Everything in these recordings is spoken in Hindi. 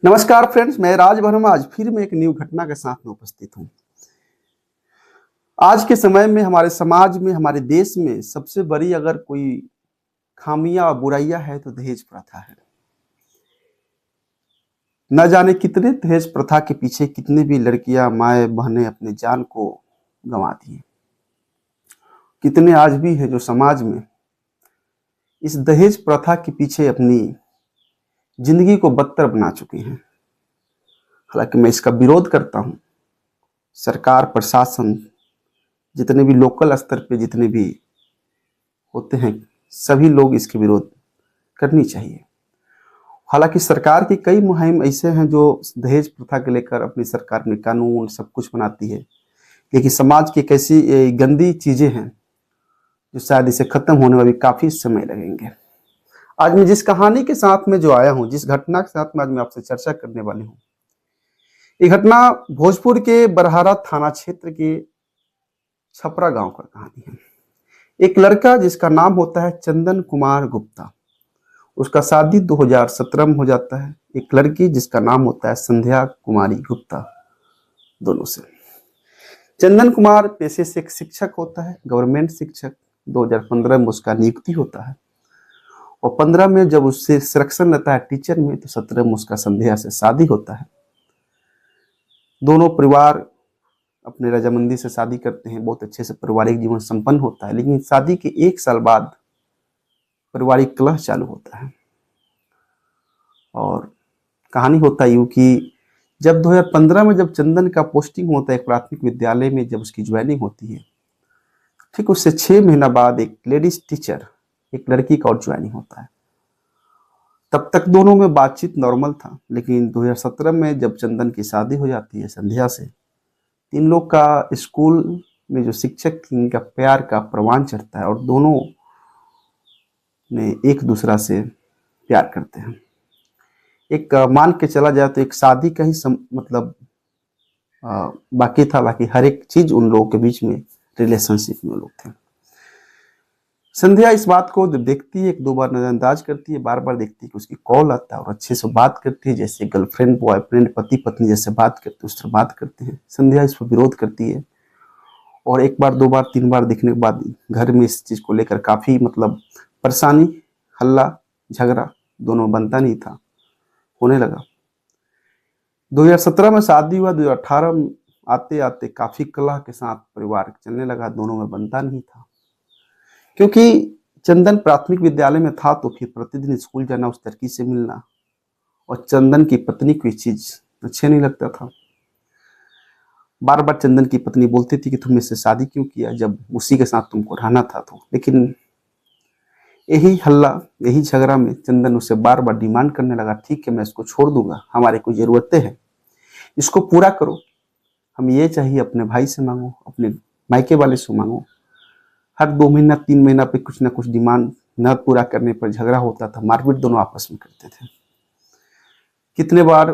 नमस्कार फ्रेंड्स, मैं राज वर्मा आज फिर मैं एक न्यू घटना के साथ में उपस्थित हूँ। आज के समय में हमारे समाज में, हमारे देश में सबसे बड़ी अगर कोई खामियां और बुराइयां है तो दहेज प्रथा है। न जाने कितने दहेज प्रथा के पीछे कितने भी लड़कियां, माए बहनें अपने जान को गंवा दी। कितने आज भी है जो समाज में इस दहेज प्रथा के पीछे अपनी जिंदगी को बदतर बना चुके हैं। हालांकि मैं इसका विरोध करता हूँ। सरकार, प्रशासन, जितने भी लोकल स्तर पे जितने भी होते हैं, सभी लोग इसके विरोध करनी चाहिए। हालांकि सरकार की कई मुहिम ऐसे हैं जो दहेज प्रथा के लेकर अपनी सरकार में कानून सब कुछ बनाती है, लेकिन समाज की कैसी गंदी चीजें हैं जो शायद इसे खत्म होने में भी काफी समय लगेंगे। आज मैं जिस कहानी के साथ में जो आया हूँ, जिस घटना के साथ में आज मैं आपसे चर्चा करने वाली हूँ, ये घटना भोजपुर के बरहारा थाना क्षेत्र के छपरा गांव का कहानी है। एक लड़का जिसका नाम होता है चंदन कुमार गुप्ता, उसका शादी 2017 में हो जाता है। एक लड़की जिसका नाम होता है संध्या कुमारी गुप्ता, दोनों से। चंदन कुमार पेशे से एक शिक्षक होता है, गवर्नमेंट शिक्षक। 2015 में उसका नियुक्ति होता है और 15 में जब उससे सिलेक्शन लेता है टीचर में, तो 17 में उसका संध्या से शादी होता है। दोनों परिवार अपने रजामंदी से शादी करते हैं, बहुत अच्छे से पारिवारिक जीवन संपन्न होता है। लेकिन शादी के 1 साल बाद पारिवारिक कलह चालू होता है और कहानी होता यूं कि जब 2015 में जब चंदन का पोस्टिंग होता है एक प्राथमिक विद्यालय में, जब उसकी ज्वाइनिंग होती है, ठीक उससे 6 महीना बाद एक लेडीज टीचर, एक लड़की का और ज्वाइनिंग होता है। तब तक दोनों में बातचीत नॉर्मल था, लेकिन 2017 में जब चंदन की शादी हो जाती है संध्या से, इन लोग का स्कूल में जो शिक्षक थी, इनका प्यार का प्रमाण चढ़ता है और दोनों ने एक दूसरा से प्यार करते हैं। एक मान के चला जाए तो एक शादी का ही मतलब बाकी था, बाकी हर एक चीज उन लोगों के बीच में रिलेशनशिप में लोग थे। संध्या इस बात को जब देखती है, 1-2 बार नजरअंदाज करती है, बार बार देखती है कि उसकी कॉल आता है और अच्छे से बात करती है, जैसे गर्लफ्रेंड बॉयफ्रेंड पति पत्नी जैसे बात करते उस तरह बात करते हैं। संध्या इस पर विरोध करती है और 1 बार 2 बार 3 बार देखने के बाद घर में इस चीज को लेकर काफी मतलब परेशानी, हल्ला झगड़ा दोनों बनता नहीं था, होने लगा। 2017 में शादी हुआ, 2018 में आते आते काफी कलह के साथ परिवार चलने लगा, दोनों में बनता नहीं था। क्योंकि चंदन प्राथमिक विद्यालय में था तो फिर प्रतिदिन स्कूल जाना, उस लड़की से मिलना, और चंदन की पत्नी को ये चीज अच्छे नहीं लगता था। बार बार चंदन की पत्नी बोलती थी कि तुमने इससे शादी क्यों किया जब उसी के साथ तुमको रहना था। तो लेकिन यही हल्ला, यही झगड़ा में चंदन उससे बार बार डिमांड करने लगा, ठीक है मैं इसको छोड़ दूंगा, हमारे कुछ जरूरतें हैं, इसको पूरा करो, हम ये चाहिए अपने भाई से मांगो, अपने मायके वाले से मांगो। हर 2 महीना 3 महीना पे कुछ ना कुछ डिमांड न पूरा करने पर झगड़ा होता था, मारपीट दोनों आपस में करते थे। कितने बार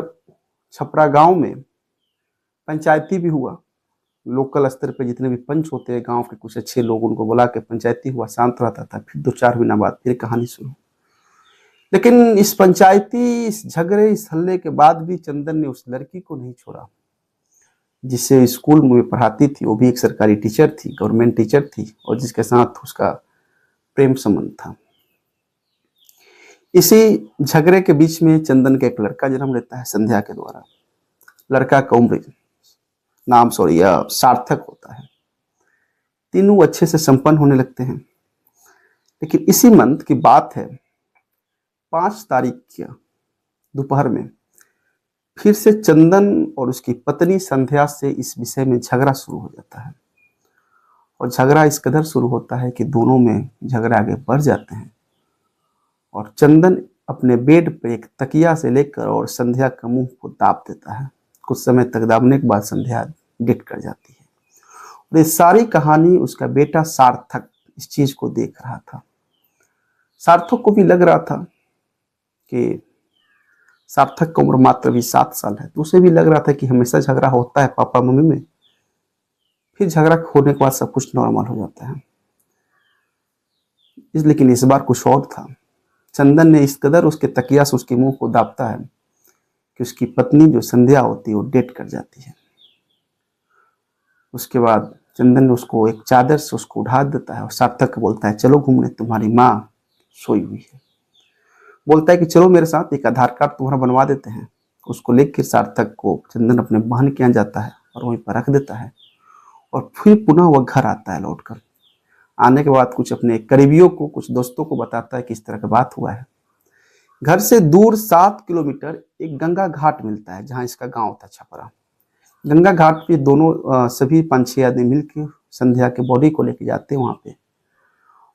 छपरा गांव में पंचायती भी हुआ, लोकल स्तर पे जितने भी पंच होते हैं गांव के कुछ अच्छे लोग, उनको बुला के पंचायती हुआ, शांत रहता था। फिर 2-4 महीना बाद फिर कहानी शुरू। लेकिन इस पंचायती, इस झगड़े, इस हल्ले के बाद भी चंदन ने उस लड़की को नहीं छोड़ा जिससे स्कूल में पढ़ाती थी। वो भी एक सरकारी टीचर थी, गवर्नमेंट टीचर थी, और जिसके साथ उसका प्रेम संबंध था। इसी झगड़े के बीच में चंदन का एक लड़का जन्म लेता है संध्या के द्वारा। लड़का का उम्र सार्थक होता है। तीनों अच्छे से संपन्न होने लगते हैं। लेकिन इसी मंथ की बात है, 5 तारीख की दोपहर में फिर से चंदन और उसकी पत्नी संध्या से इस विषय में झगड़ा शुरू हो जाता है। और झगड़ा इस कदर शुरू होता है कि दोनों में झगड़ा आगे बढ़ जाते हैं और चंदन अपने बेड पर एक तकिया से लेकर और संध्या का मुंह को दाब देता है। कुछ समय तक दाबने के बाद संध्या डेथ कर जाती है। और ये सारी कहानी उसका बेटा सार्थक इस चीज को देख रहा था। सार्थक को भी लग रहा था कि सार्थक की उम्र मात्र भी 7 साल है, तो उसे भी लग रहा था कि हमेशा झगड़ा होता है पापा मम्मी में, फिर झगड़ा होने के बाद सब कुछ नॉर्मल हो जाता है। लेकिन इस बार कुछ और था। चंदन ने इस कदर उसके तकिया से उसके मुंह को दाबता है कि उसकी पत्नी जो संध्या होती है वो डेट कर जाती है। उसके बाद चंदन उसको एक चादर से उसको उठा देता है और सार्थक को बोलता है चलो घूमने, तुम्हारी माँ सोई हुई है। बोलता है कि चलो मेरे साथ, एक आधार कार्ड तुम्हारा बनवा देते हैं। उसको लेकर सार्थक को चंदन अपने बहन के यहाँ जाता है और वहीं पर रख देता है और फिर पुनः वह घर आता है लौटकर। आने के बाद कुछ अपने करीबियों को, कुछ दोस्तों को बताता है कि इस तरह की बात हुआ है। घर से दूर 7 किलोमीटर एक गंगा घाट मिलता है जहाँ इसका गांव था छपरा। गंगा घाट पे दोनों सभी 5-6 आदमी मिलकर संध्या के बॉडी को लेके जाते हैं वहाँ पे।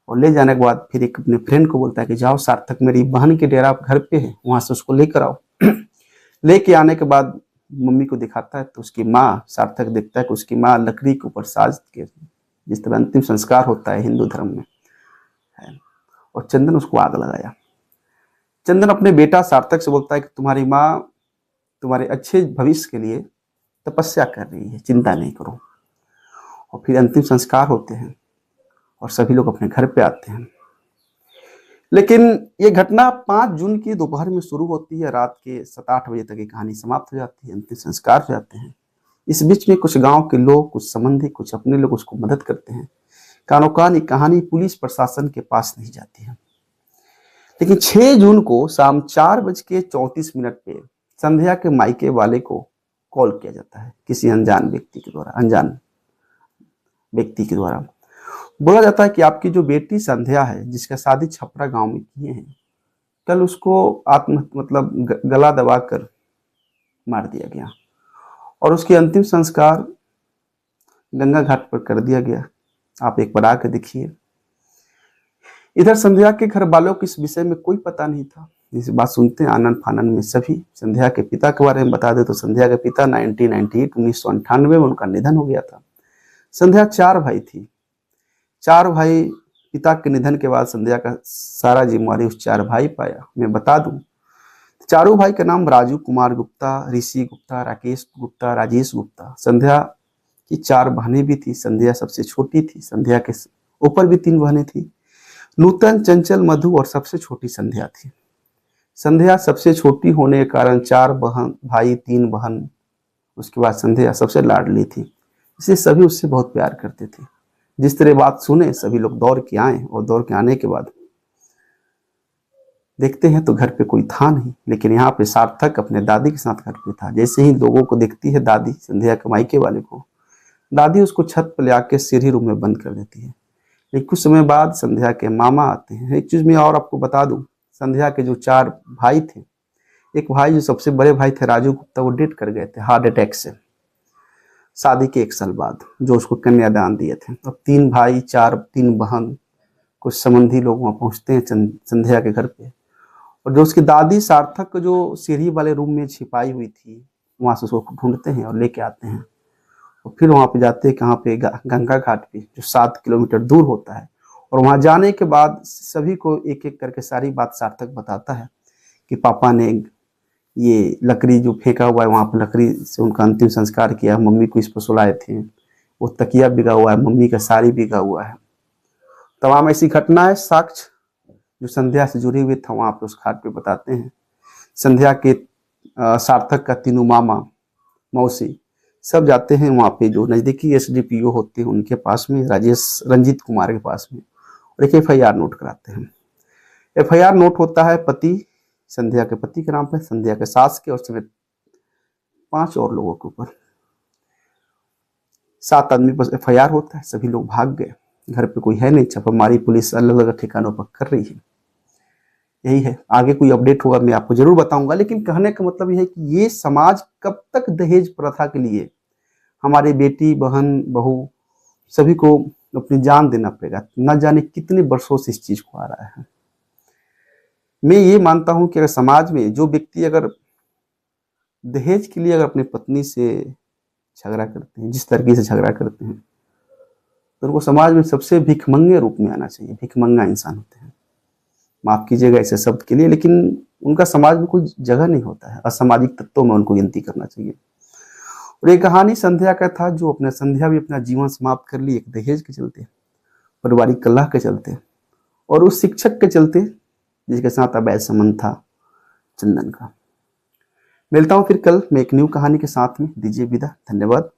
और ले जाने के बाद फिर एक अपने फ्रेंड को बोलता है कि जाओ सार्थक मेरी बहन के डेरा घर पे है, वहां से उसको लेकर आओ। लेके आने के बाद मम्मी को दिखाता है तो उसकी माँ, सार्थक देखता है कि उसकी माँ लकड़ी के ऊपर साज के, जिस तरह अंतिम संस्कार होता है हिंदू धर्म में है, और चंदन उसको आग लगाया। चंदन अपने बेटा सार्थक से बोलता है कि तुम्हारी माँ तुम्हारे अच्छे भविष्य के लिए तपस्या कर रही है, चिंता नहीं करो। और फिर अंतिम संस्कार होते हैं और सभी लोग अपने घर पे आते हैं। लेकिन ये घटना 5 जून की दोपहर में शुरू होती है, रात के 7-8 बजे तक ये कहानी समाप्त हो जाती है, अंतिम संस्कार हो जाते हैं। इस बीच में कुछ गांव के लोग, कुछ संबंधी, कुछ अपने लोग उसको मदद करते हैं। कानो कान ये कहानी पुलिस प्रशासन के पास नहीं जाती है। लेकिन 6 जून को शाम 4:34 पे संध्या के मायके वाले को कॉल किया जाता है किसी अनजान व्यक्ति के द्वारा। बोला जाता है कि आपकी जो बेटी संध्या है, जिसका शादी छपरा गांव में किए हैं, कल उसको गला दबाकर मार दिया गया और उसकी अंतिम संस्कार गंगा घाट पर कर दिया गया। आप एक बार आकर देखिए। इधर संध्या के घर वालों को इस विषय में कोई पता नहीं था। इस बात सुनते हैं आनंद फानंद में सभी। संध्या के पिता के बारे में बता दे तो संध्या के पिता 1998 में उनका निधन हो गया था। संध्या 4 भाई थी। 4 भाई, पिता के निधन के बाद संध्या का सारा जिम्मेवारी उस 4 भाई पाया। मैं बता दूं, चारों भाई का नाम राजू कुमार गुप्ता, ऋषि गुप्ता, राकेश गुप्ता, राजेश गुप्ता। संध्या की 4 बहनें भी थी। संध्या सबसे छोटी थी। संध्या के ऊपर भी 3 बहनें थी, नूतन, चंचल, मधु और सबसे छोटी संध्या थी। संध्या सबसे छोटी होने के कारण 4 भाई 3 बहन, उसके बाद संध्या सबसे लाडली थी, इसलिए सभी उससे बहुत प्यार करते थे। जिस तरह बात सुने सभी लोग दौड़ के आए और दौड़ के आने के बाद देखते हैं तो घर पे कोई था नहीं। लेकिन यहाँ पे सार्थक अपने दादी के साथ घर पे था। जैसे ही लोगों को देखती है दादी, संध्या के मायके वाले को, दादी उसको छत पर ले आके सीढ़ी रूम में बंद कर देती है। लेकिन कुछ समय बाद संध्या के मामा आते हैं। एक चीज मैं और आपको बता दूं, संध्या के जो 4 भाई थे, एक भाई जो सबसे बड़े भाई थे राजू गुप्ता, वो डेथ कर गए थे हार्ट अटैक से शादी के 1 साल बाद, जो उसको कन्यादान दिए थे। अब 3 भाई 3 बहन, कुछ संबंधी लोग वहाँ पहुंचते हैं संध्या के घर पे, और जो उसकी दादी सार्थक को जो सीढ़ी वाले रूम में छिपाई हुई थी, वहां से उसको ढूंढते हैं और लेके आते हैं। और फिर वहां पे जाते हैं, कहाँ पे, गंगा घाट पे, जो 7 किलोमीटर दूर होता है। और वहां जाने के बाद सभी को एक एक करके सारी बात सार्थक बताता है कि पापा ने ये लकड़ी जो फेंका हुआ है, वहां पर लकड़ी से उनका अंतिम संस्कार किया, मम्मी को इस पर सुलाए थे, वो तकिया बिगा हुआ है, मम्मी का साड़ी बिगा हुआ है। तमाम ऐसी घटनाएं, साक्ष्य जो संध्या से जुड़े हुए थे वहां पे उस घाट पे बताते हैं। संध्या के सार्थक का तीनों मामा मौसी सब जाते हैं वहाँ पे, जो नज़दीकी एसडीपीओ होते हैं उनके पास में, रंजीत कुमार के पास में, और एक एफआईआर नोट कराते हैं। एफआईआर नोट होता है संध्या के पति के नाम पे, संध्या के सास के, और समेत 5 और लोगों के ऊपर। 7 आदमी पर एफआईआर होता है। सभी लोग भाग गए, घर पे कोई है नहीं, छापामारी पुलिस अलग अलग ठिकानों पर कर रही है। यही है, आगे कोई अपडेट होगा मैं आपको जरूर बताऊंगा। लेकिन कहने का मतलब यह है कि ये समाज कब तक दहेज प्रथा के लिए हमारे बेटी, बहन, बहू सभी को अपनी जान देना पड़ेगा। न जाने कितने वर्षों से इस चीज को आ रहा है। मैं ये मानता हूं कि अगर समाज में जो व्यक्ति अगर दहेज के लिए अगर अपनी पत्नी से झगड़ा करते हैं, जिस तरीके से झगड़ा करते हैं, तो उनको समाज में सबसे भिखमंगे रूप में आना चाहिए। भिखमंगा इंसान होते हैं, माफ कीजिएगा ऐसे शब्द के लिए, लेकिन उनका समाज में कोई जगह नहीं होता है। असामाजिक तत्वों में उनको गिनती करना चाहिए। और ये कहानी संध्या का था, जो अपने संध्या भी अपना जीवन समाप्त कर ली एक दहेज के चलते, पारिवारिक कलह के चलते, और उस शिक्षक के चलते जिसके साथ अवैध संबंध था चंदन का। मिलता हूँ फिर कल मैं एक न्यू कहानी के साथ में। दीजिए विदा। धन्यवाद।